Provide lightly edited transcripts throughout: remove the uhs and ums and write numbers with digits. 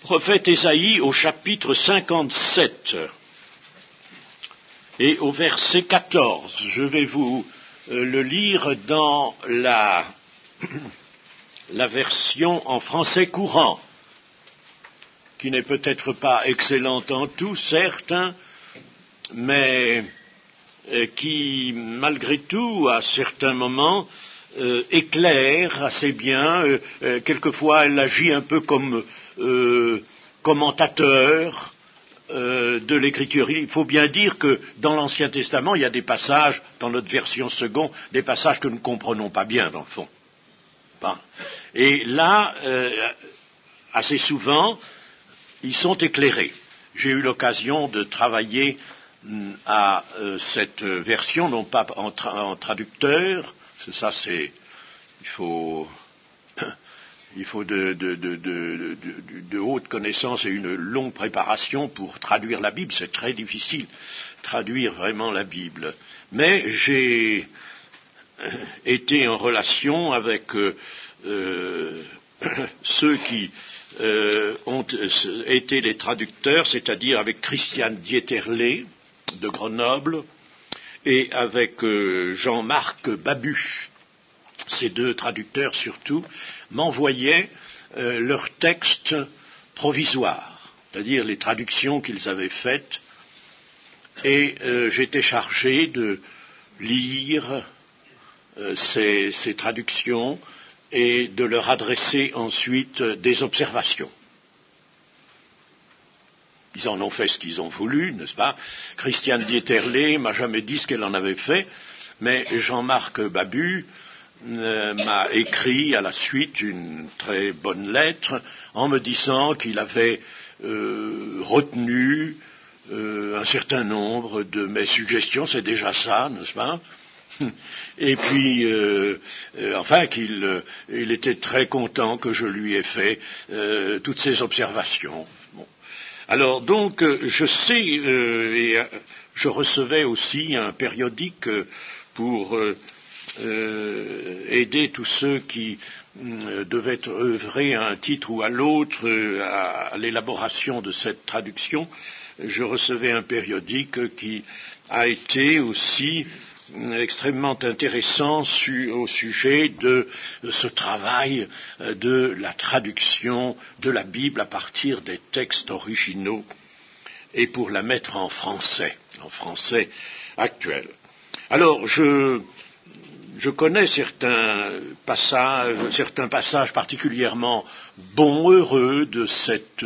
Prophète Ésaïe au chapitre 57 et au verset 14. Je vais vous le lire dans la version en français courant, qui n'est peut-être pas excellente en tout, certes, mais qui, malgré tout, à certains moments, éclaire assez bien. Quelquefois, elle agit un peu comme commentateur de l'écriture. Il faut bien dire que dans l'Ancien Testament, il y a des passages, dans notre version seconde, des passages que nous ne comprenons pas bien, dans le fond. Et là, assez souvent, ils sont éclairés. J'ai eu l'occasion de travailler à cette version, non pas en traducteur, ça c'est, il faut de hautes connaissances et une longue préparation pour traduire la Bible. C'est très difficile, traduire vraiment la Bible. Mais j'ai été en relation avec ceux qui ont été les traducteurs, c'est-à-dire avec Christian Dieterle de Grenoble et avec Jean-Marc Babu. Ces deux traducteurs surtout m'envoyaient leurs textes provisoires, c'est-à-dire les traductions qu'ils avaient faites, et j'étais chargé de lire ces traductions et de leur adresser ensuite des observations. Ils en ont fait ce qu'ils ont voulu, n'est-ce pas? Christian Dieterle m'a jamais dit ce qu'elle en avait fait, mais Jean-Marc Babu m'a écrit à la suite une très bonne lettre en me disant qu'il avait retenu un certain nombre de mes suggestions. C'est déjà ça, n'est-ce pas? Et puis, enfin, qu'il était très content que je lui ai fait toutes ces observations. Bon. Alors, donc, je sais, et je recevais aussi un périodique pour aider tous ceux qui devaient œuvrer à un titre ou à l'autre à l'élaboration de cette traduction. Je recevais un périodique qui a été aussi extrêmement intéressant au sujet de ce travail de la traduction de la Bible à partir des textes originaux et pour la mettre en français actuel. Alors, je connais certains passages particulièrement bons, heureux de cette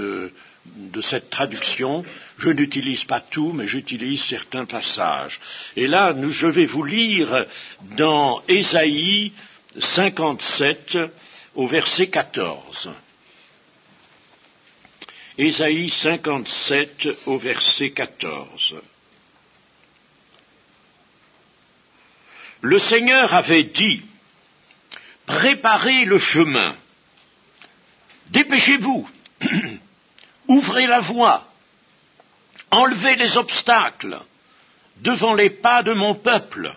traduction. Je n'utilise pas tout, mais j'utilise certains passages. Et là, je vais vous lire dans Ésaïe 57 au verset 14. Ésaïe 57 au verset 14. Le Seigneur avait dit, « Préparez le chemin, dépêchez-vous, ouvrez la voie, enlevez les obstacles devant les pas de mon peuple.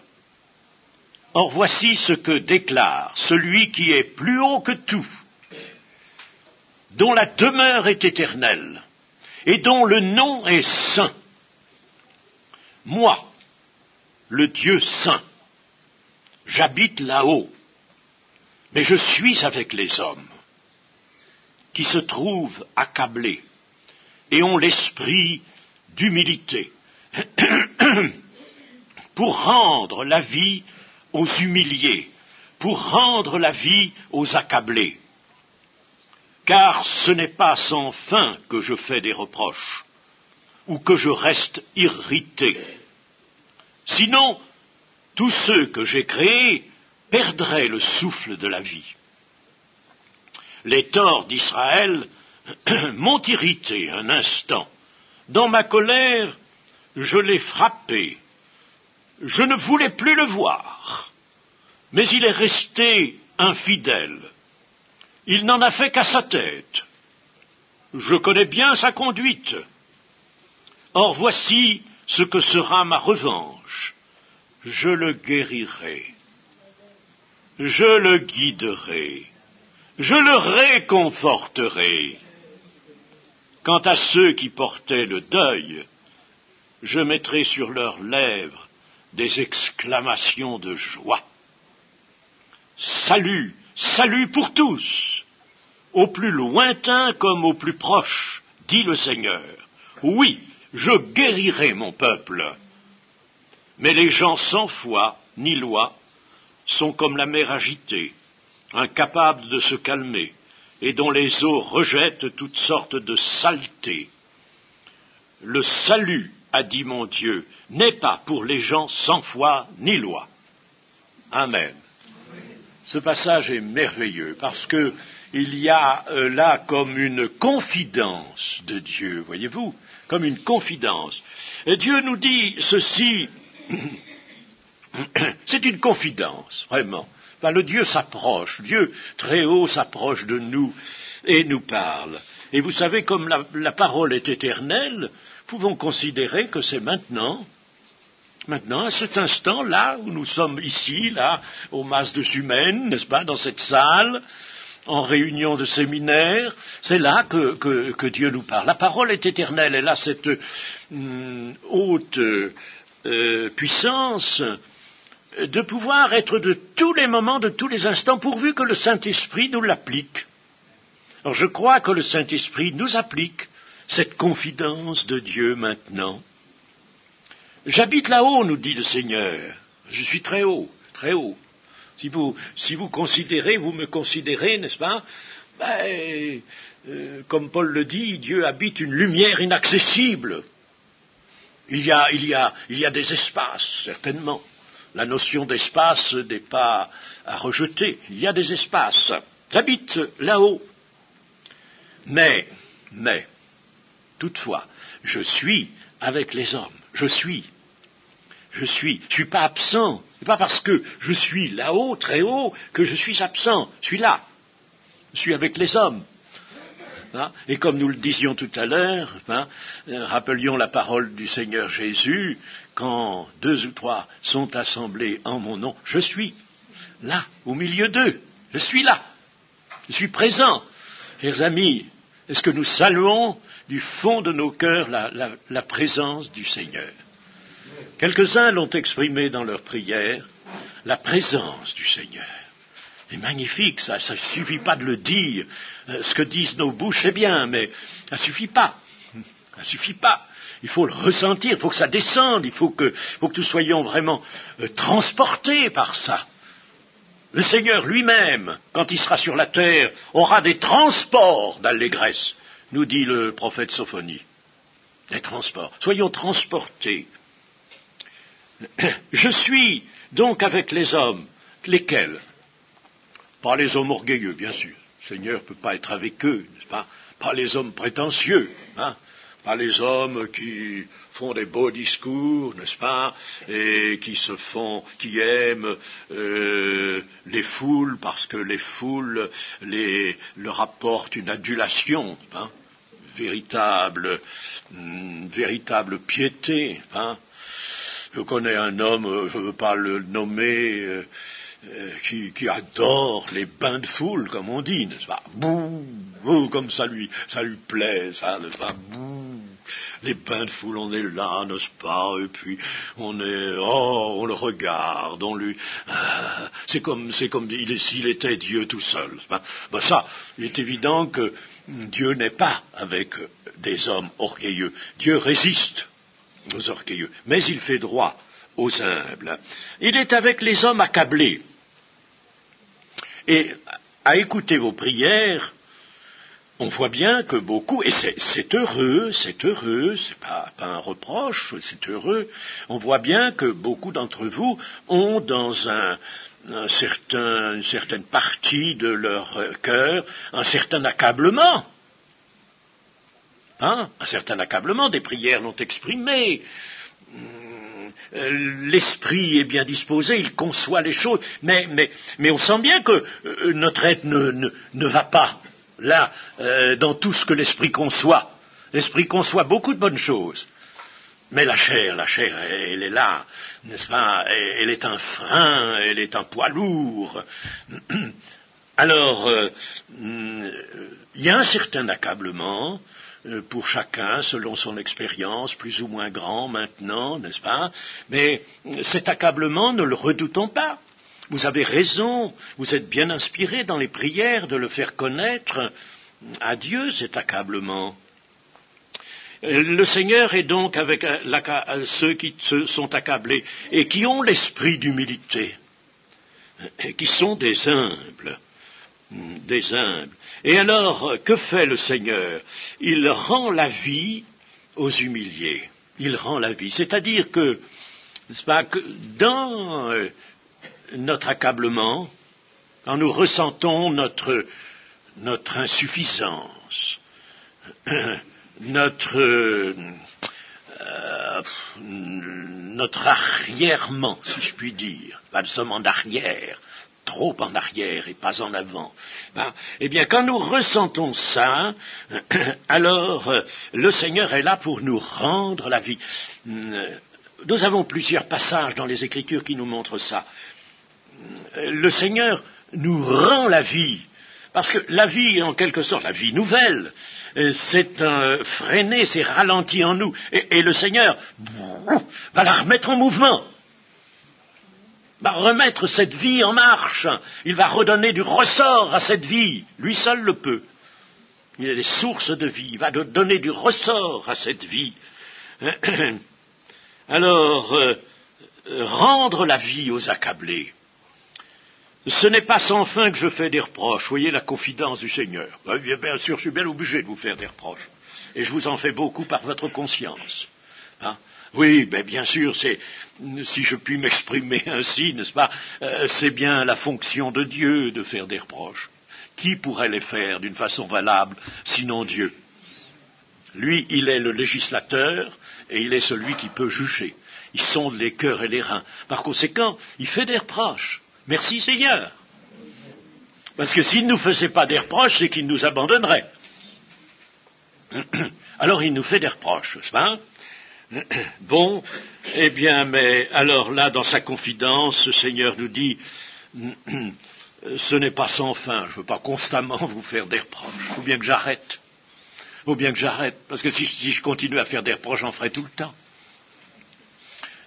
Or voici ce que déclare celui qui est plus haut que tout, dont la demeure est éternelle et dont le nom est saint. Moi, le Dieu saint, j'habite là-haut, mais je suis avec les hommes qui se trouvent accablés et ont l'esprit d'humilité, pour rendre la vie aux humiliés, pour rendre la vie aux accablés. Car ce n'est pas sans fin que je fais des reproches, ou que je reste irrité. Sinon, tous ceux que j'ai créés perdraient le souffle de la vie. Les torts d'Israël m'ont irrité un instant. Dans ma colère, je l'ai frappé. Je ne voulais plus le voir. Mais il est resté infidèle. Il n'en a fait qu'à sa tête. Je connais bien sa conduite. Or voici ce que sera ma revanche. Je le guérirai. Je le guiderai. Je le réconforterai. Quant à ceux qui portaient le deuil, je mettrai sur leurs lèvres des exclamations de joie. Salut, salut pour tous, au plus lointain comme au plus proche, dit le Seigneur. Oui, je guérirai mon peuple. Mais les gens sans foi ni loi sont comme la mer agitée, incapables de se calmer, et dont les eaux rejettent toutes sortes de saletés. Le salut, a dit mon Dieu, n'est pas pour les gens sans foi ni loi. Amen. Ce passage est merveilleux parce que il y a là comme une confidence de Dieu, voyez-vous, comme une confidence. Et Dieu nous dit ceci, c'est une confidence, vraiment. Enfin, le Dieu s'approche, Dieu très haut s'approche de nous et nous parle. Et vous savez, comme la parole est éternelle, nous pouvons considérer que c'est maintenant, à cet instant, là où nous sommes ici, là, au Mas de Sumène, n'est-ce pas, dans cette salle, en réunion de séminaire, c'est là que Dieu nous parle. La parole est éternelle, elle a cette haute puissance de pouvoir être de tous les moments, de tous les instants, pourvu que le Saint-Esprit nous l'applique. Alors je crois que le Saint-Esprit nous applique cette confidence de Dieu maintenant. J'habite là-haut, nous dit le Seigneur. Je suis très haut, très haut. Si vous considérez, vous me considérez, n'est-ce pas, comme Paul le dit, Dieu habite une lumière inaccessible. Il y a des espaces, certainement. La notion d'espace n'est pas à rejeter. Il y a des espaces. J'habite là-haut. Mais, toutefois, je suis avec les hommes. Je suis pas absent. C'est pas parce que je suis là-haut, très haut, que je suis absent. Je suis là. Je suis avec les hommes. Hein? Et comme nous le disions tout à l'heure, rappelions la parole du Seigneur Jésus, quand 2 ou 3 sont assemblés en mon nom, je suis là, au milieu d'eux. Je suis là. Je suis présent. Chers amis, est-ce que nous saluons du fond de nos cœurs la présence du Seigneur? Quelques-uns l'ont exprimé dans leur prière, la présence du Seigneur. C'est magnifique, ça ne suffit pas de le dire. Ce que disent nos bouches, c'est bien, mais ça ne suffit pas. Ça ne suffit pas. Il faut le ressentir, il faut que ça descende, il faut que nous soyons vraiment transportés par ça. Le Seigneur lui-même, quand il sera sur la terre, aura des transports d'allégresse, nous dit le prophète Sophonie. Des transports. Soyons transportés. Je suis donc avec les hommes. Lesquels? Pas les hommes orgueilleux, bien sûr. Le Seigneur ne peut pas être avec eux, n'est-ce pas? Pas les hommes prétentieux, hein? Pas les hommes qui font des beaux discours, n'est-ce pas, et qui aiment les foules parce que les foules leur apportent une adulation, hein, véritable piété, hein. Je connais un homme, je ne veux pas le nommer, qui adore les bains de foule, comme on dit, n'est-ce pas? Bouh, comme ça lui plaît, ça, n'est-ce pas? Bouh, les bains de foule, on est là, n'est-ce pas? Et puis on le regarde, c'est comme s'il était Dieu tout seul. Ça, il est évident que Dieu n'est pas avec des hommes orgueilleux. Dieu résiste aux orgueilleux, mais il fait droit aux humbles. Il est avec les hommes accablés. Et à écouter vos prières, on voit bien que beaucoup, et c'est heureux, c'est pas un reproche, c'est heureux, on voit bien que beaucoup d'entre vous ont dans une certaine partie de leur cœur un certain accablement. Un certain accablement, des prières non exprimées. L'esprit est bien disposé, il conçoit les choses, mais on sent bien que notre être ne va pas là dans tout ce que l'esprit conçoit. L'esprit conçoit beaucoup de bonnes choses, mais la chair, elle est là, n'est-ce pas? Elle est un frein, elle est un poids lourd. Alors, il y a un certain accablement pour chacun, selon son expérience, plus ou moins grand maintenant, n'est-ce pas? Mais cet accablement, ne le redoutons pas. Vous avez raison, vous êtes bien inspiré dans les prières de le faire connaître à Dieu, cet accablement. Le Seigneur est donc avec ceux qui se sont accablés et qui ont l'esprit d'humilité, qui sont des humbles. Des humbles. Et alors, que fait le Seigneur? Il rend la vie aux humiliés. Il rend la vie. C'est-à-dire que, n'est-ce pas, que dans notre accablement, quand nous ressentons notre insuffisance, notre arrièrement, si je puis dire, pas seulement en arrière, trop en arrière et pas en avant. Eh bien, quand nous ressentons ça, alors le Seigneur est là pour nous rendre la vie. Nous avons plusieurs passages dans les Écritures qui nous montrent ça. Le Seigneur nous rend la vie, parce que la vie, en quelque sorte, la vie nouvelle, c'est freiné, c'est ralenti en nous, et le Seigneur va la remettre en mouvement. Va remettre cette vie en marche. Il va redonner du ressort à cette vie. Lui seul le peut. Il a des sources de vie. Il va donner du ressort à cette vie. Alors, rendre la vie aux accablés. Ce n'est pas sans fin que je fais des reproches. Vous voyez la confidence du Seigneur. Bien sûr, je suis bien obligé de vous faire des reproches. Et je vous en fais beaucoup par votre conscience. Hein? Oui, bien sûr, si je puis m'exprimer ainsi, n'est-ce pas, c'est bien la fonction de Dieu de faire des reproches. Qui pourrait les faire d'une façon valable, sinon Dieu? Lui, il est le législateur et il est celui qui peut juger. Il sonde les cœurs et les reins. Par conséquent, il fait des reproches. Merci Seigneur. Parce que s'il ne nous faisait pas des reproches, c'est qu'il nous abandonnerait. Alors il nous fait des reproches, n'est-ce pas? Bon, eh bien, mais alors là, dans sa confidence, le Seigneur nous dit, ce n'est pas sans fin, je ne veux pas constamment vous faire des reproches, il faut bien que j'arrête. Il faut bien que j'arrête, parce que si je continue à faire des reproches, j'en ferai tout le temps.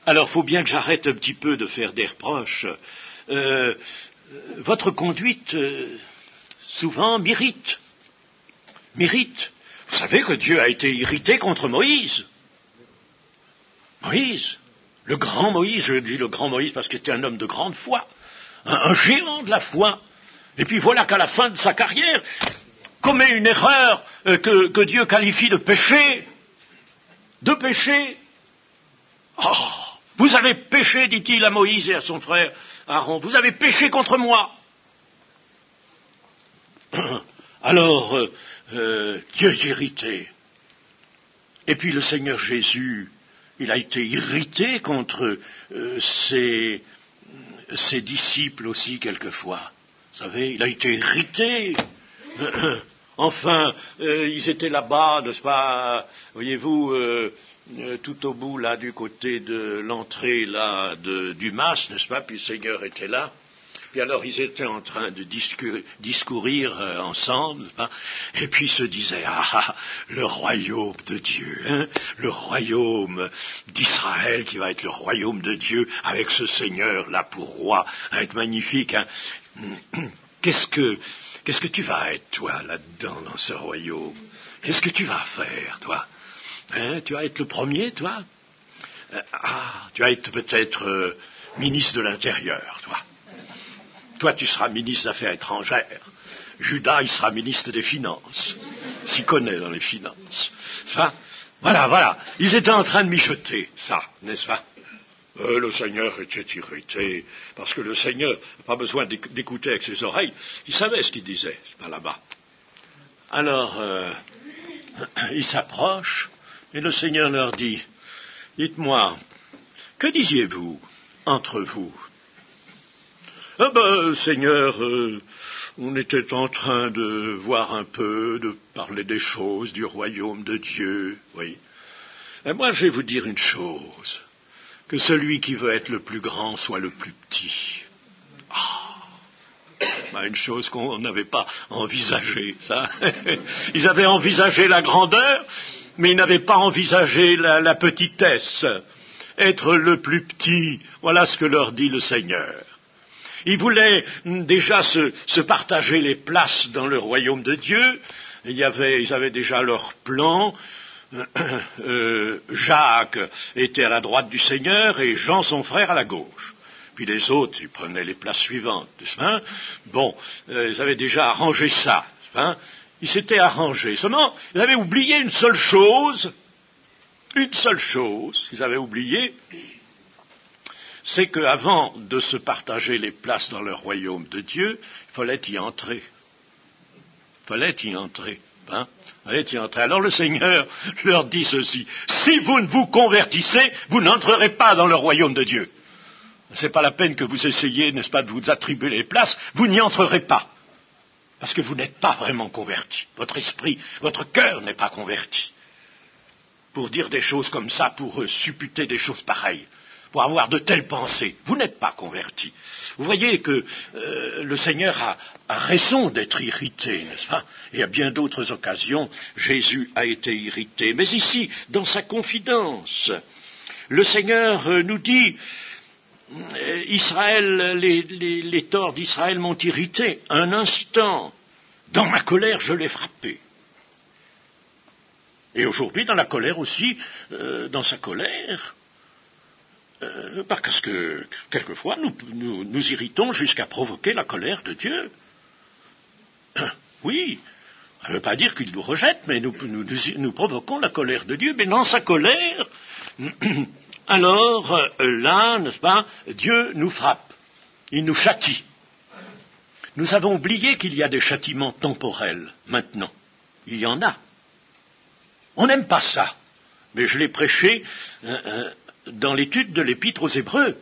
Alors, il faut bien que j'arrête un petit peu de faire des reproches. Votre conduite, souvent, m'irrite. M'irrite. Vous savez que Dieu a été irrité contre Moïse. Moïse, le grand Moïse, je dis le grand Moïse parce qu'il était un homme de grande foi, un géant de la foi. Et puis voilà qu'à la fin de sa carrière, commet une erreur que Dieu qualifie de péché. De péché. Oh, vous avez péché, dit-il à Moïse et à son frère Aaron, vous avez péché contre moi. Alors, Dieu est irrité. Et puis le Seigneur Jésus, il a été irrité contre ses disciples aussi quelquefois. Vous savez, il a été irrité. Enfin, ils étaient là-bas, n'est-ce pas, voyez-vous, tout au bout, là, du côté de l'entrée, là, du mas, n'est-ce pas, puis le Seigneur était là. Puis alors ils étaient en train de discourir ensemble, hein, et puis ils se disaient, le royaume de Dieu, hein, le royaume d'Israël qui va être le royaume de Dieu, avec ce Seigneur là pour roi, va être magnifique. Hein. Qu'est-ce que tu vas être, toi, là-dedans, dans ce royaume? Qu'est-ce que tu vas faire, toi? Hein, tu vas être le premier, toi? Tu vas être peut-être ministre de l'Intérieur, toi. Toi, tu seras ministre des Affaires étrangères. Judas, il sera ministre des Finances. S'y connaît dans les finances. Ça, voilà. Ils étaient en train de mijoter, ça, n'est-ce pas? Le Seigneur était irrité, parce que le Seigneur n'a pas besoin d'écouter avec ses oreilles. Il savait ce qu'il disait, c'est pas là-bas. Alors, il s'approche, et le Seigneur leur dit, dites-moi, que disiez-vous entre vous? Seigneur, on était en train de voir un peu, de parler des choses du royaume de Dieu, oui. Et moi, je vais vous dire une chose, que celui qui veut être le plus grand soit le plus petit. Une chose qu'on n'avait pas envisagée, ça. Ils avaient envisagé la grandeur, mais ils n'avaient pas envisagé la petitesse. Être le plus petit, voilà ce que leur dit le Seigneur. Ils voulaient déjà se partager les places dans le royaume de Dieu. Ils avaient déjà leur plan. Jacques était à la droite du Seigneur et Jean, son frère, à la gauche. Puis les autres, ils prenaient les places suivantes. Ils avaient déjà arrangé ça. Ils s'étaient arrangés. Seulement, ils avaient oublié une seule chose qu'ils avaient oublié, c'est qu'avant de se partager les places dans le royaume de Dieu, il fallait y entrer. Alors le Seigneur leur dit ceci: si vous ne vous convertissez, vous n'entrerez pas dans le royaume de Dieu. C'est pas la peine que vous essayiez, n'est-ce pas, de vous attribuer les places, vous n'y entrerez pas. Parce que vous n'êtes pas vraiment convertis. Votre esprit, votre cœur n'est pas converti. Pour dire des choses comme ça, pour supputer des choses pareilles, pour avoir de telles pensées, vous n'êtes pas convertis. Vous voyez que le Seigneur a raison d'être irrité, n'est-ce pas? Et à bien d'autres occasions, Jésus a été irrité. Mais ici, dans sa confidence, le Seigneur nous dit: Israël, les torts d'Israël m'ont irrité. Un instant, dans ma colère, je l'ai frappé. Et aujourd'hui, dans la colère aussi, dans sa colère, parce que quelquefois nous irritons jusqu'à provoquer la colère de Dieu. Oui, ça ne veut pas dire qu'il nous rejette, mais nous provoquons la colère de Dieu. Mais dans sa colère, alors là, n'est-ce pas, Dieu nous frappe, il nous châtie. Nous avons oublié qu'il y a des châtiments temporels maintenant. Il y en a. On n'aime pas ça, mais je l'ai prêché dans l'étude de l'Épître aux Hébreux.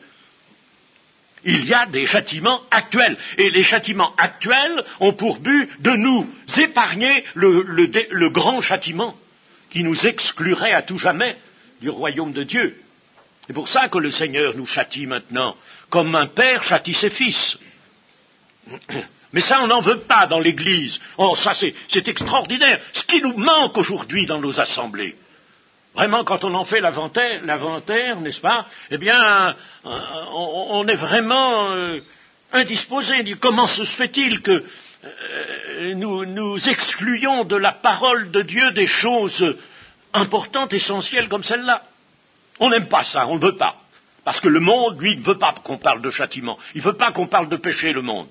Il y a des châtiments actuels, et les châtiments actuels ont pour but de nous épargner le grand châtiment qui nous exclurait à tout jamais du royaume de Dieu. C'est pour ça que le Seigneur nous châtie maintenant, comme un père châtie ses fils. Mais ça, on n'en veut pas dans l'Église. Oh, ça, c'est extraordinaire. Ce qui nous manque aujourd'hui dans nos assemblées. Vraiment, quand on en fait l'inventaire, n'est-ce pas? Eh bien, on est vraiment indisposé. Comment se fait-il que nous excluions de la parole de Dieu des choses importantes, essentielles comme celle-là? On n'aime pas ça, on ne veut pas. Parce que le monde, lui, ne veut pas qu'on parle de châtiment. Il ne veut pas qu'on parle de péché, le monde.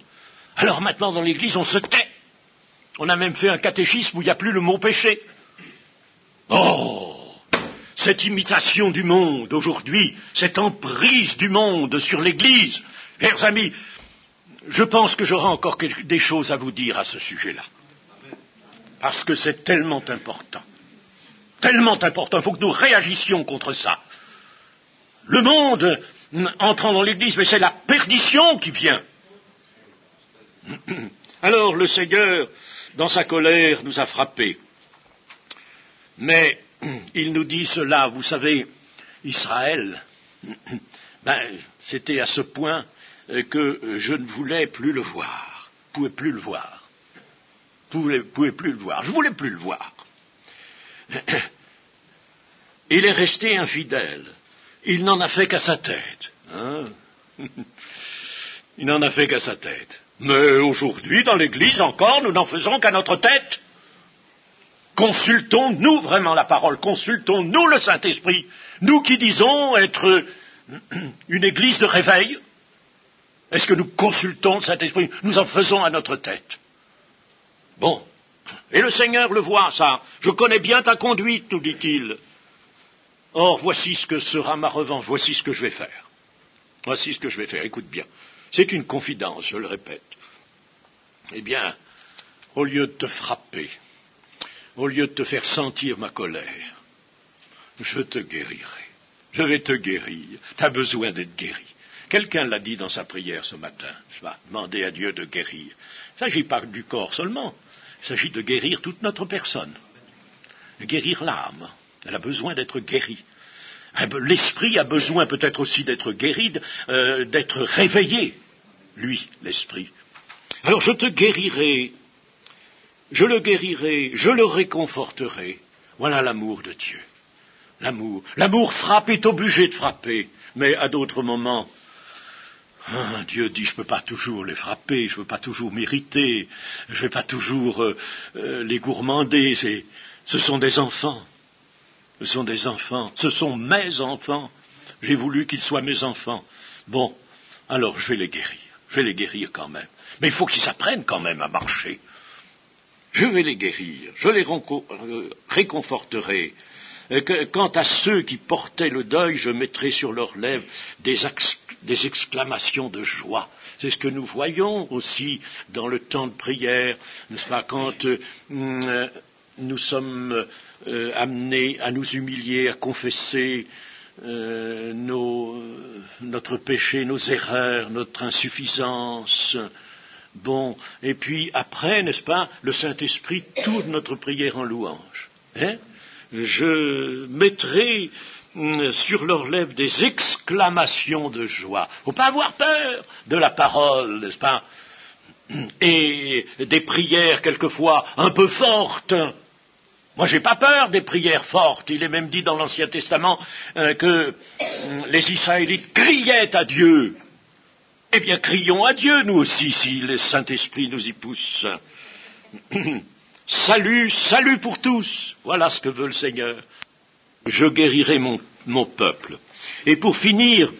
Alors maintenant, dans l'Église, on se tait. On a même fait un catéchisme où il n'y a plus le mot péché. Oh, cette imitation du monde aujourd'hui, cette emprise du monde sur l'Église. Chers amis, je pense que j'aurai encore des choses à vous dire à ce sujet-là. Parce que c'est tellement important. Tellement important, il faut que nous réagissions contre ça. Le monde entrant dans l'Église, mais c'est la perdition qui vient. Alors le Seigneur, dans sa colère, nous a frappés. Mais il nous dit cela, vous savez, Israël, c'était à ce point que je ne voulais plus le voir. Je ne pouvais plus le voir. Je ne voulais plus le voir. Il est resté infidèle. Il n'en a fait qu'à sa tête. Il n'en a fait qu'à sa tête. Mais aujourd'hui, dans l'Église encore, nous n'en faisons qu'à notre tête. Consultons-nous vraiment la parole, consultons-nous le Saint-Esprit, nous qui disons être une Église de réveil. Est-ce que nous consultons le Saint-Esprit? Nous en faisons à notre tête. Bon. Et le Seigneur le voit, ça. Je connais bien ta conduite, nous dit-il. Or, voici ce que sera ma revanche, voici ce que je vais faire. Voici ce que je vais faire, écoute bien. C'est une confidence, je le répète. Eh bien, au lieu de te frapper, au lieu de te faire sentir ma colère, je te guérirai. Je vais te guérir. Tu as besoin d'être guéri. Quelqu'un l'a dit dans sa prière ce matin. Je vais demander à Dieu de guérir. Il ne s'agit pas du corps seulement. Il s'agit de guérir toute notre personne. De guérir l'âme. Elle a besoin d'être guérie. L'esprit a besoin peut-être aussi d'être guéri, d'être réveillé, lui, l'esprit. Alors je te guérirai, je le guérirai, je le réconforterai. Voilà l'amour de Dieu. L'amour frappe, est obligé de frapper, mais à d'autres moments, Dieu dit, je ne peux pas toujours les frapper, je ne peux pas toujours m'irriter, je ne vais pas toujours les gourmander. Ce sont des enfants. Ce sont des enfants. Ce sont mes enfants. J'ai voulu qu'ils soient mes enfants. Bon, alors je vais les guérir. Je vais les guérir quand même. Mais il faut qu'ils apprennent quand même à marcher. Je vais les guérir. Je les réconforterai. Quant à ceux qui portaient le deuil, je mettrai sur leurs lèvres des exclamations de joie. C'est ce que nous voyons aussi dans le temps de prière, n'est-ce pas, quand nous sommes amenés à nous humilier, à confesser notre péché, nos erreurs, notre insuffisance. Bon, et puis après, n'est-ce pas, le Saint-Esprit tourne notre prière en louange. Je mettrai sur leurs lèvres des exclamations de joie. Il ne faut pas avoir peur de la parole, n'est-ce pas? Et des prières quelquefois un peu fortes. Moi, j'ai pas peur des prières fortes. Il est même dit dans l'Ancien Testament que les Israélites criaient à Dieu. Eh bien, crions à Dieu, nous aussi, si le Saint-Esprit nous y pousse. Salut, salut pour tous. Voilà ce que veut le Seigneur. Je guérirai mon peuple. Et pour finir,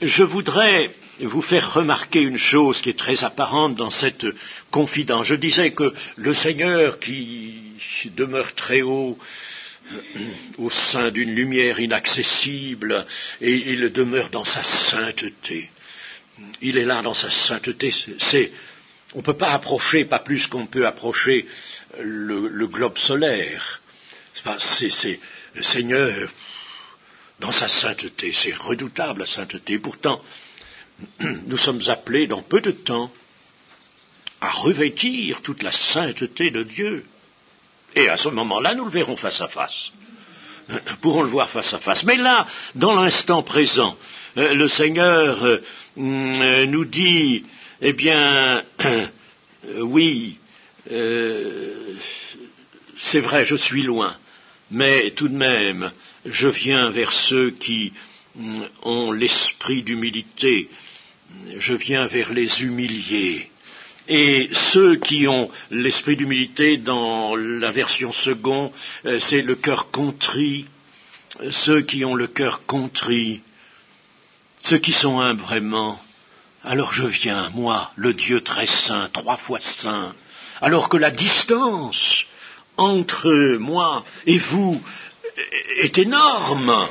je voudrais vous faire remarquer une chose qui est très apparente dans cette confidence. Je disais que le Seigneur qui demeure très haut, au sein d'une lumière inaccessible, et il demeure dans sa sainteté. Il est là dans sa sainteté. On ne peut pas approcher, pas plus qu'on peut approcher le globe solaire. C'est le Seigneur dans sa sainteté. C'est redoutable la sainteté. Pourtant, nous sommes appelés dans peu de temps à revêtir toute la sainteté de Dieu. Et à ce moment-là, nous le verrons face à face. Nous pourrons le voir face à face. Mais là, dans l'instant présent, le Seigneur nous dit, eh bien, oui, c'est vrai, je suis loin, mais tout de même, je viens vers ceux qui ont l'esprit d'humilité, je viens vers les humiliés. Et ceux qui ont l'esprit d'humilité, dans la version seconde, c'est le cœur contrit. Ceux qui ont le cœur contrit, ceux qui sont humbles vraiment, alors je viens, moi, le Dieu très saint, 3 fois saint, alors que la distance entre moi et vous est énorme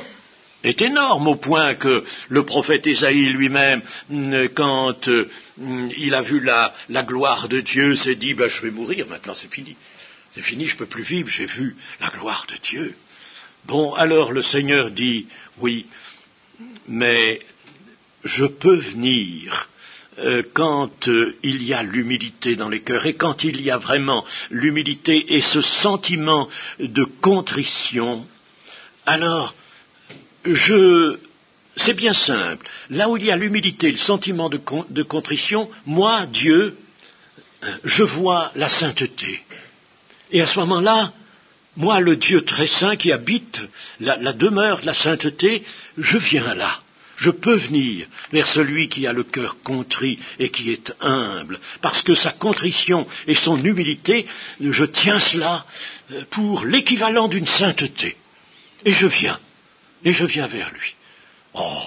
au point que le prophète Ésaïe lui-même, quand il a vu la gloire de Dieu, s'est dit, je vais mourir maintenant, c'est fini, je ne peux plus vivre, j'ai vu la gloire de Dieu. Bon, alors le Seigneur dit, oui, mais je peux venir quand il y a l'humilité dans les cœurs, et quand il y a vraiment l'humilité et ce sentiment de contrition, alors c'est bien simple. Là où il y a l'humilité, le sentiment de contrition, moi, Dieu, je vois la sainteté. Et à ce moment-là, moi, le Dieu très saint qui habite la demeure de la sainteté, je viens là. Je peux venir vers celui qui a le cœur contrit et qui est humble, parce que sa contrition et son humilité, je tiens cela pour l'équivalent d'une sainteté. Et je viens vers lui. Oh,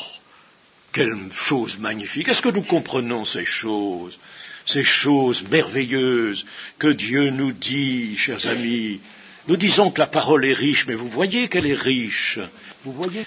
quelle chose magnifique! Est-ce que nous comprenons ces choses merveilleuses que Dieu nous dit, chers amis? Nous disons que la parole est riche, mais vous voyez qu'elle est riche. Vous voyez